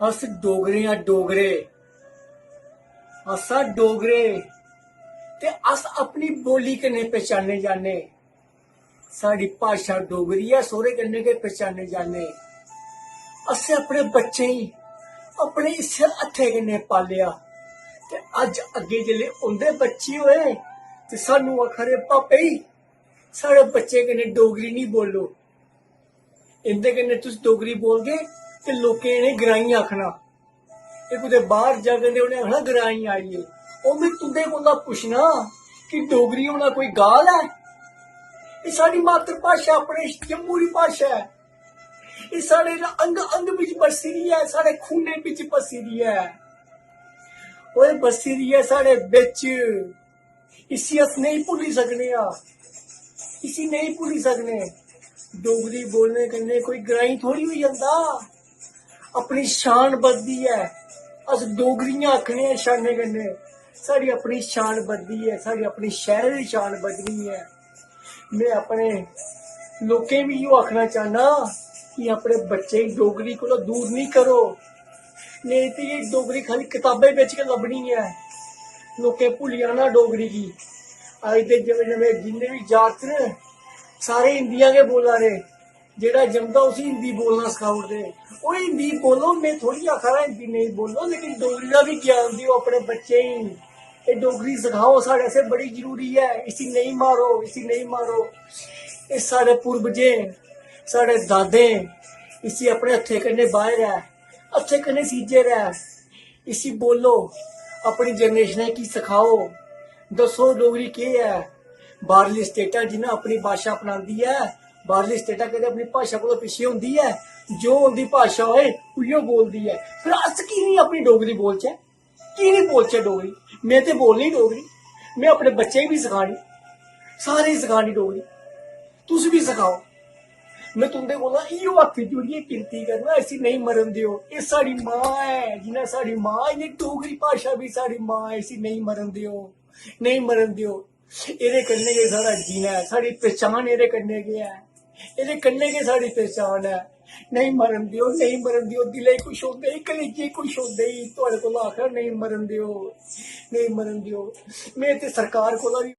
अस डोगरे हाँ डोगरे। असा डोगरे ते अस अपनी बोली कन्नै पहचाने जाने। साड़ी भाषा डोगरी है, सोहरे कन्नै गै पहचाने जाने। असें अपने बच्चें गी अपने इस्सै हत्थें कन्नै पालेआ ते अज्ज अग्गे जेल्लै उंदे बच्चे होए ते सानू आखा पापे जी साढ़े बच्चे कन्नै डोगरी नहीं बोलो। इंदे कन्नै तुस डोगरी बोलगे ते लोकें इ'नें ग्राईं आखना। ते कुदै बाहर जाङन ते उ'नें आखना ग्राईं आइये। ओह् में तुंदे कोला पुच्छना कि डोगरी होना कोई गाल है? एह् साढ़ी मात्तर भाशा अपने जम्मू दी भाशा है। एह् साढ़े अंग अंग बिच बसी दी है, साढ़े खूने बिच बसी दी है। ओए बसी दी है साढ़े बिच। इसी अस नहीं भुल्ली सकने आ, इसी नहीं भुल्ली सकने। डोगरी बोलने कन्नै कोई ग्राईं थोड़ी होई जंदा। अपनी शान बधदी है। अस डोगरियां आखने आं शानै कन्नै। साढ़ी अपनी शान बधदी है, साढ़ी अपनी शहर दी शान बधनी है। मैं अपने लोकें भी इहो आखना चाहना कि अपने बच्चे गी डोगरी कोला दूर नहीं करो। नेईं ते एह् डोगरी खाली कताबें बिच गै लब्भनी है। लोकें भुल्ली जाना डोगरी गी। अज्ज दे नमें नमें जिन्ने भी जागत न सारे हिंदियां गै बोला दे। जेह्ड़ा जमदा उसी हिंदी बोलना सखाई ओड़दे। ओह् हिंदी बोलो, मैं थोड़ी आखा दा हिंदी नहीं बोलो, लेकिन डोगरी का भी ज्ञान दियो अपने बच्चे गी। ये डोगरी सिखाओ, साढ़े आस्तै बड़ी जरूरी है। इसी नहीं मारो, इसी नहीं मारो। ये साढ़े पूर्वजें साढ़े दादें इसी अपने हत्थें कन्नै बाहर है, हत्थें कन्नै सीजे दा है। इसी बोलो, अपनी जनरेशनें गी सखाओ। दसो डोगरी केह् है। बाहरली स्टेटां जिन्हें अपनी भाशा अपनांदी है, बाहरली स्टेटां कदें अपनी भाशा कोला पिच्छे होंदी है? जो उंदी भाशा होए उइयो बोलदी है। फिर अस की नहीं अपनी डोगरी बोलचै? की नहीं बोलचै डोगरी? मैं ते बोलनी डोगरी, मैं अपने बच्चें गी बी सखानी, सारें गी सखानी डोगरी। तुस बी सखाओ। मैं तुंदे कोला इयो हत्थ जोड़ियै विनती करना, इसी नहीं मरन दियो। एह् साढ़ी मां है, जि'यां साढ़ी मां, इ'यां डोगरी भाशा भी साढ़ी मां है। इसी नहीं मरन दियो, नहीं मरन दियो। एह्दे कन्नै गै साढ़ा जीना है, साढ़ी पहचान एह्दे कन्नै गै है। एह्दे कन्नै गै साढ़ी पहचान है। नहीं मरन दियो, नहीं मरन दियो। दिलै च कुछ होंदा ही, कलेजे कुछ होंदा ही, तुआढ़े कोला आखना नहीं मरन दियो, नहीं मरन दियो। मैं ते सरकार कोला भी